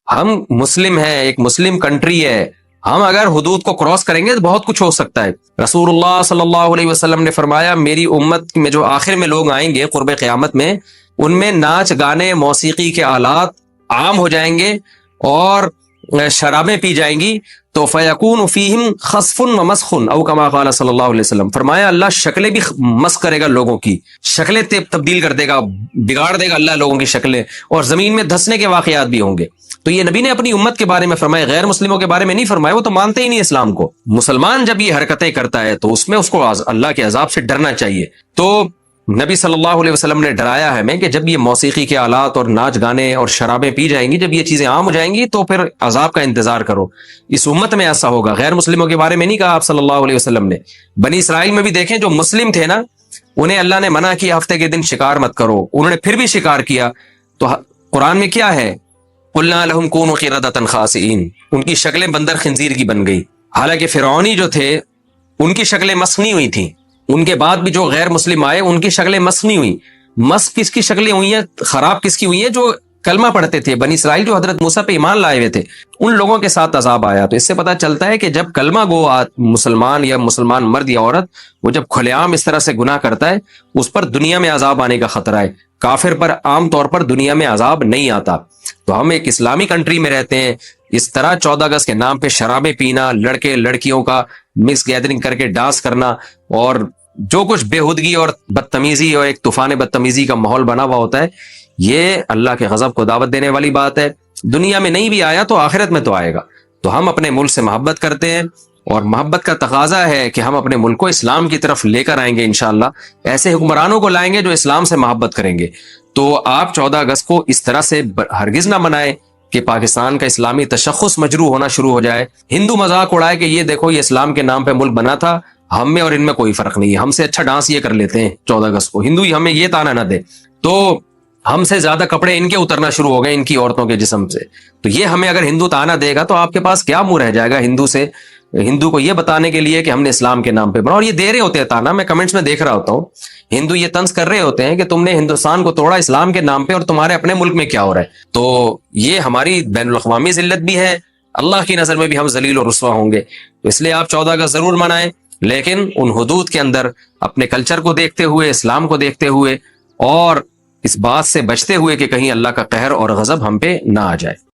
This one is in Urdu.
ہم مسلم ہیں، ایک مسلم کنٹری ہے، ہم اگر حدود کو کراس کریں گے تو بہت کچھ ہو سکتا ہے۔ رسول اللہ صلی اللہ علیہ وسلم نے فرمایا میری امت میں جو آخر میں لوگ آئیں گے قرب قیامت میں، ان میں ناچ گانے موسیقی کے آلات عام ہو جائیں گے اور شرابیں پی جائیں گی، تو فیکون فیہم خسف و مسخ او کما قال صلی اللہ علیہ وسلم، فرمایا اللہ شکلیں بھی مسخ کرے گا، لوگوں کی شکلیں تبدیل کر دے گا، بگاڑ دے گا اللہ لوگوں کی شکلیں، اور زمین میں دھسنے کے واقعات بھی ہوں گے۔ تو یہ نبی نے اپنی امت کے بارے میں فرمایا، غیر مسلموں کے بارے میں نہیں فرمایا، وہ تو مانتے ہی نہیں اسلام کو۔ مسلمان جب یہ حرکتیں کرتا ہے تو اس میں اس کو اللہ کے عذاب سے ڈرنا چاہیے۔ تو نبی صلی اللہ علیہ وسلم نے ڈرایا ہے ہمیں کہ جب یہ موسیقی کے آلات اور ناچ گانے اور شرابیں پی جائیں گی، جب یہ چیزیں عام ہو جائیں گی تو پھر عذاب کا انتظار کرو۔ اس امت میں ایسا ہوگا، غیر مسلموں کے بارے میں نہیں کہا آپ صلی اللہ علیہ وسلم نے۔ بنی اسرائیل میں بھی دیکھیں، جو مسلم تھے نا، انہیں اللہ نے منع کیا ہفتے کے دن شکار مت کرو، انہوں نے پھر بھی شکار کیا۔ تو قرآن میں کیا ہے؟ قلنا لهم كونوا قردة خاسئين، ان کی شکلیں بندر خنزیر کی بن گئی۔ حالانکہ فرعونی جو تھے ان کی شکلیں مسخ ہوئی تھیں، ان کے بعد بھی جو غیر مسلم آئے ان کی شکلیں مسخ ہوئی۔ مسخ کس کی شکلیں ہوئی ہیں، خراب کس کی ہوئی ہیں؟ جو کلمہ پڑھتے تھے، بنی اسرائیل جو حضرت موسیٰ پہ ایمان لائے ہوئے تھے، ان لوگوں کے ساتھ عذاب آیا۔ تو اس سے پتہ چلتا ہے کہ جب کلمہ گو مسلمان یا مسلمان مرد یا عورت وہ جب کھلے عام اس طرح سے گناہ کرتا ہے، اس پر دنیا میں عذاب آنے کا خطرہ ہے۔ کافر پر عام طور پر دنیا میں عذاب نہیں آتا۔ تو ہم ایک اسلامی کنٹری میں رہتے ہیں، اس طرح 14 اگست کے نام پہ شرابیں پینا، لڑکے لڑکیوں کا مکس گیدرنگ کر کے ڈانس کرنا، اور جو کچھ بےہودگی اور بدتمیزی اور ایک طوفان بدتمیزی کا ماحول بنا ہوا ہوتا ہے، یہ اللہ کے غضب کو دعوت دینے والی بات ہے۔ دنیا میں نہیں بھی آیا تو آخرت میں تو آئے گا۔ تو ہم اپنے ملک سے محبت کرتے ہیں، اور محبت کا تقاضا ہے کہ ہم اپنے ملک کو اسلام کی طرف لے کر آئیں گے انشاءاللہ، ایسے حکمرانوں کو لائیں گے جو اسلام سے محبت کریں گے۔ تو آپ 14 اگست کو اس طرح سے ہرگز نہ منائیں کہ پاکستان کا اسلامی تشخص مجروح ہونا شروع ہو جائے، ہندو مذاق اڑائے کہ یہ دیکھو یہ اسلام کے نام پہ ملک بنا تھا، ہم میں اور ان میں کوئی فرق نہیں ہے، ہم سے اچھا ڈانس یہ کر لیتے ہیں 14 اگست کو، ہندو ہی ہمیں یہ تانا نہ دے، تو ہم سے زیادہ کپڑے ان کے اترنا شروع ہو گئے ان کی عورتوں کے جسم سے، تو یہ ہمیں اگر ہندو تانا دے گا تو آپ کے پاس کیا منہ رہ جائے گا ہندو کو یہ بتانے کے لیے کہ ہم نے اسلام کے نام پہ بنا۔ اور یہ دے رہے ہوتے ہیں تانا، میں کمنٹس میں دیکھ رہا ہوتا ہوں، ہندو یہ طنز کر رہے ہوتے ہیں کہ تم نے ہندوستان کو توڑا اسلام کے نام پہ، اور تمہارے اپنے ملک میں کیا ہو رہا ہے۔ تو یہ ہماری بین الاقوامی ذلت بھی ہے، اللہ کی نظر میں بھی ہم ذلیل و رسوا ہوں گے۔ تو اس لیے آپ 14 اگست ضرور منائیں، لیکن ان حدود کے اندر اپنے کلچر کو دیکھتے ہوئے، اسلام کو دیکھتے ہوئے، اور اس بات سے بچتے ہوئے کہ کہیں اللہ کا قہر اور غضب ہم پہ نہ آ جائے۔